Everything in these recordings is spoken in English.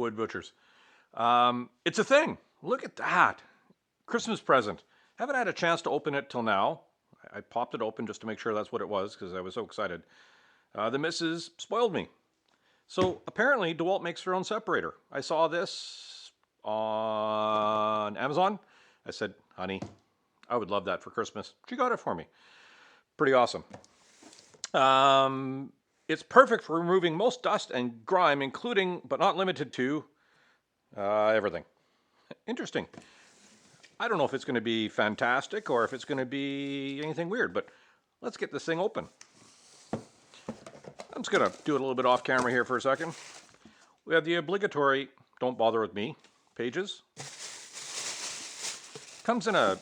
wood butchers. It's a thing. Look at that. Christmas present. Haven't had a chance to open it till now. I popped it open just to make sure that's what it was because I was so excited. The missus spoiled me. So apparently DeWalt makes their own separator. I saw this on Amazon. I said, honey, I would love that for Christmas. She got it for me. Pretty awesome. It's perfect for removing most dust and grime, including, but not limited to, everything. Interesting. I don't know if it's going to be fantastic or if it's going to be anything weird, but let's get this thing open. I'm just going to do it a little bit off camera here for a second. We have the obligatory "Don't bother with me" pages. Comes in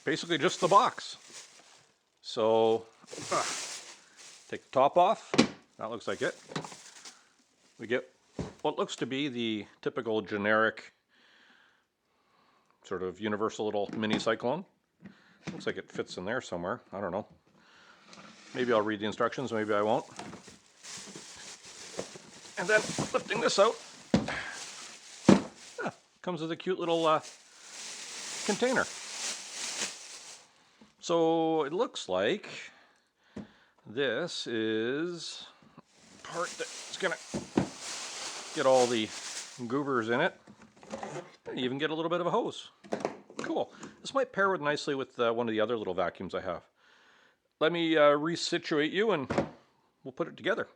basically just the box. So, take the top off. That looks like it. We get what looks to be the typical generic sort of universal little mini cyclone. Looks like it fits in there somewhere. I don't know. Maybe I'll read the instructions, maybe I won't. And then lifting this out, comes with a cute little container. So it looks like this is part that's gonna get all the goobers in it. And even get a little bit of a hose. Cool. This might pair with nicely with one of the other little vacuums I have. Let me resituate you and we'll put it together.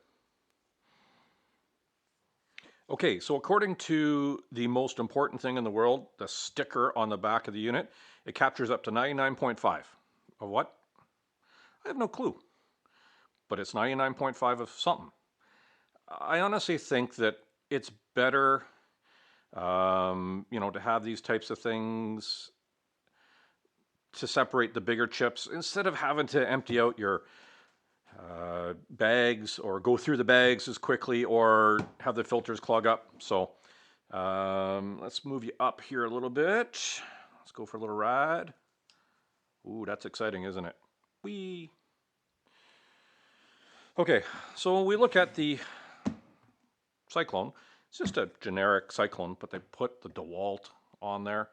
Okay, so according to the most important thing in the world, the sticker on the back of the unit, it captures up to 99.5 of what? I have no clue. But it's 99.5 of something. I honestly think that it's better to have these types of things to separate the bigger chips instead of having to empty out your bags or go through the bags as quickly or have the filters clog up. So let's move you up here a little bit. Let's go for a little ride. Ooh, that's exciting, isn't it? Whee! Okay, so when we look at the cyclone, it's just a generic cyclone, but they put the DeWalt on there.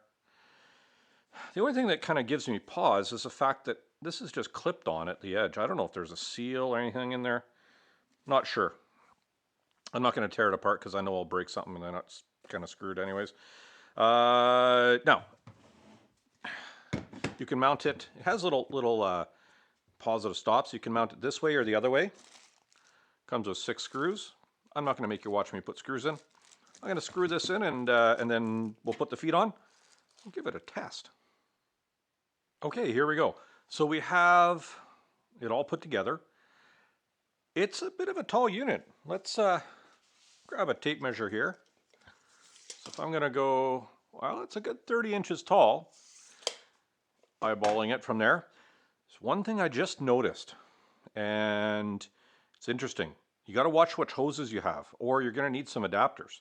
The only thing that kind of gives me pause is the fact that this is just clipped on at the edge. I don't know if there's a seal or anything in there. Not sure. I'm not going to tear it apart because I know I'll break something and then it's kind of screwed anyways. Now, you can mount it. It has little positive stops. You can mount it this way or the other way. Comes with 6 screws. I'm not going to make you watch me put screws in. I'm going to screw this in and then we'll put the feet on. We'll give it a test. Okay, here we go. So we have it all put together. It's a bit of a tall unit. Let's grab a tape measure here. So if I'm going to go, well, it's a good 30 inches tall. Eyeballing it from there. There's one thing I just noticed, and it's interesting. You got to watch which hoses you have, or you're going to need some adapters.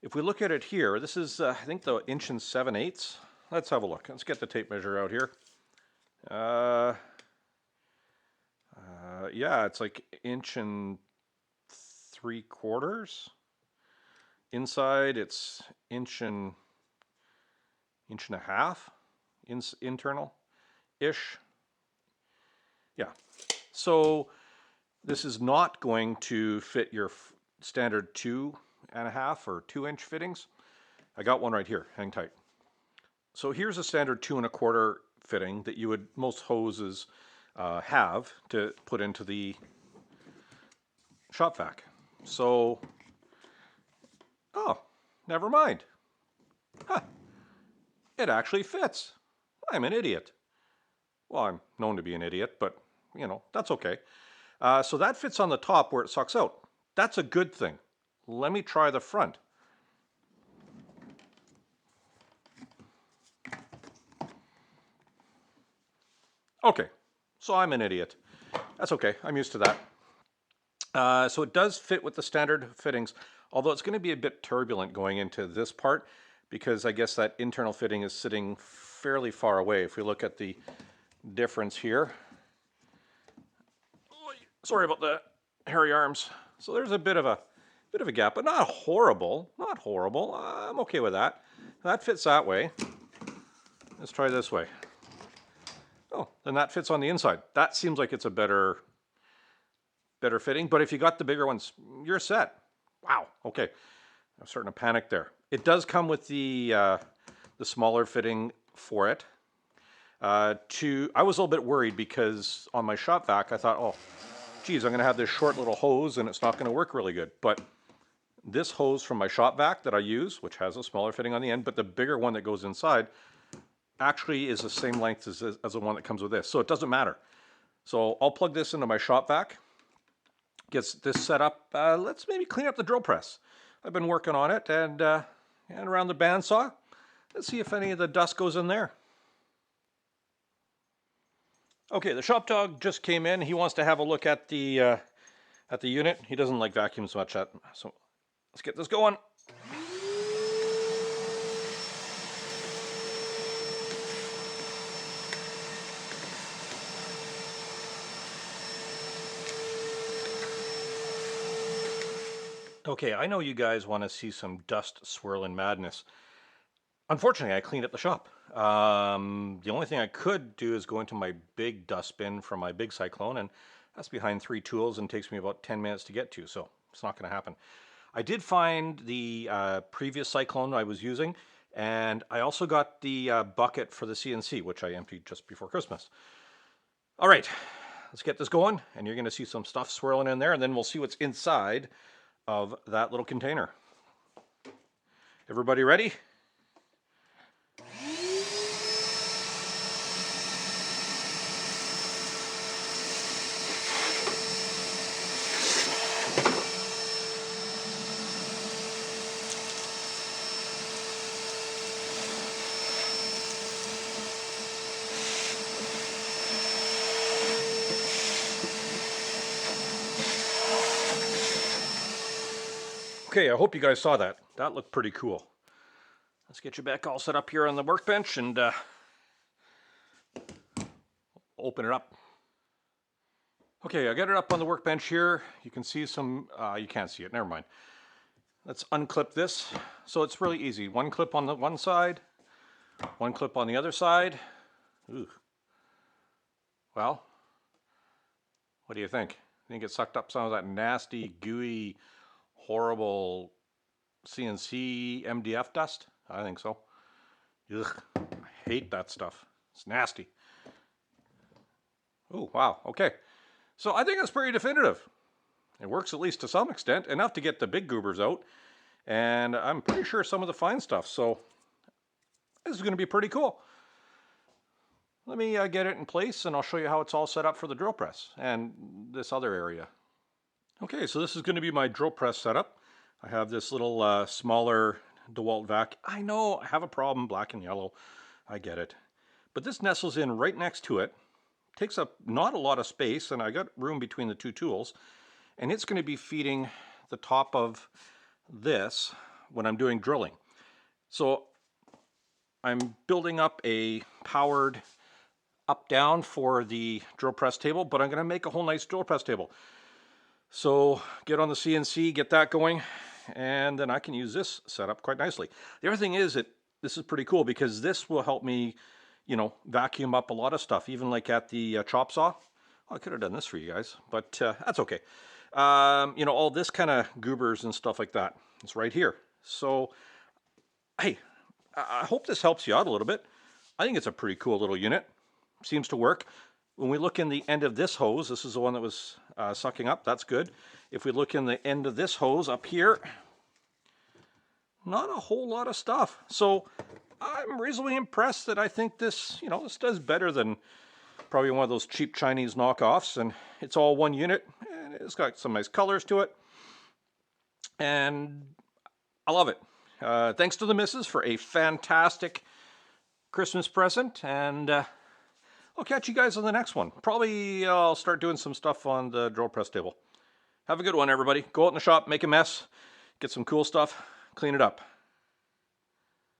If we look at it here, this is, I think, the 1 7/8 inches. Let's have a look. Let's get the tape measure out here. Yeah, it's like 1 3/4 inches. Inside, it's 1 1.5 inches internal-ish. Yeah. So this is not going to fit your standard 2.5 or 2-inch fittings. I got one right here. Hang tight. So here's a standard 2 1/4 fitting that you would, most hoses have to put into the shop vac. So, oh, never mind. Huh. It actually fits. I'm an idiot. Well, I'm known to be an idiot, but that's okay. So that fits on the top where it sucks out. That's a good thing. Let me try the front. Okay, so I'm an idiot. That's okay, I'm used to that. So it does fit with the standard fittings, although it's going to be a bit turbulent going into this part because I guess that internal fitting is sitting fairly far away. If we look at the difference here. Sorry about the hairy arms. So there's a bit of a Bit of a gap, but not horrible. Not horrible. I'm okay with that. That fits that way. Let's try this way. Oh, then that fits on the inside. That seems like it's a better fitting, but if you got the bigger ones, you're set. Wow, okay. I'm starting to panic there. It does come with the smaller fitting for it. I was a little bit worried because on my shop vac, I thought, oh, geez, I'm gonna have this short little hose and it's not gonna work really good. But this hose from my shop vac that I use, which has a smaller fitting on the end, but the bigger one that goes inside, actually is the same length as the one that comes with this. So it doesn't matter. So I'll plug this into my shop vac, gets this set up. Let's maybe clean up the drill press. I've been working on it and around the bandsaw. Let's see if any of the dust goes in there. Okay, the shop dog just came in. He wants to have a look at the unit. He doesn't like vacuums much, so let's get this going. Okay, I know you guys want to see some dust swirling madness. Unfortunately, I cleaned up the shop. The only thing I could do is go into my big dust bin from my big cyclone, and that's behind 3 tools and takes me about 10 minutes to get to, so it's not going to happen. I did find the previous cyclone I was using, and I also got the bucket for the CNC, which I emptied just before Christmas. All right, let's get this going, and you're going to see some stuff swirling in there, and then we'll see what's inside of that little container. Everybody ready? Okay, I hope you guys saw that. That looked pretty cool. Let's get you back all set up here on the workbench and open it up. Okay, I got it up on the workbench here. You can see some, you can't see it, never mind. Let's unclip this. So it's really easy. One clip on the one side, one clip on the other side. Ooh. Well, what do you think? Think it sucked up some of that nasty, gooey, horrible CNC MDF dust? I think so. Ugh, I hate that stuff. It's nasty. Oh, wow, okay. So I think it's pretty definitive. It works at least to some extent, enough to get the big goobers out, and I'm pretty sure some of the fine stuff, so this is going to be pretty cool. Let me get it in place and I'll show you how it's all set up for the drill press and this other area. Okay, so this is going to be my drill press setup. I have this little smaller DeWalt vac. I know, I have a problem, black and yellow. I get it. But this nestles in right next to it. Takes up not a lot of space, and I got room between the 2 tools. And it's going to be feeding the top of this when I'm doing drilling. So I'm building up a powered up-down for the drill press table, but I'm going to make a whole nice drill press table. So get on the CNC, get that going, and then I can use this setup quite nicely. The other thing is that this is pretty cool because this will help me, you know, vacuum up a lot of stuff, even like at the chop saw. Oh, I could have done this for you guys, but that's okay. You know, all this kind of goobers and stuff like that. It's right here. So, hey, I hope this helps you out a little bit. I think it's a pretty cool little unit. Seems to work. When we look in the end of this hose, this is the one that was sucking up, that's good. If we look in the end of this hose up here, not a whole lot of stuff. So I'm reasonably impressed that I think this, you know, this does better than probably one of those cheap Chinese knockoffs, and it's all one unit, and it's got some nice colors to it, and I love it. Thanks to the missus for a fantastic Christmas present, and I'll catch you guys on the next one. Probably I'll start doing some stuff on the drill press table. Have a good one, everybody. Go out in the shop, make a mess, get some cool stuff, clean it up.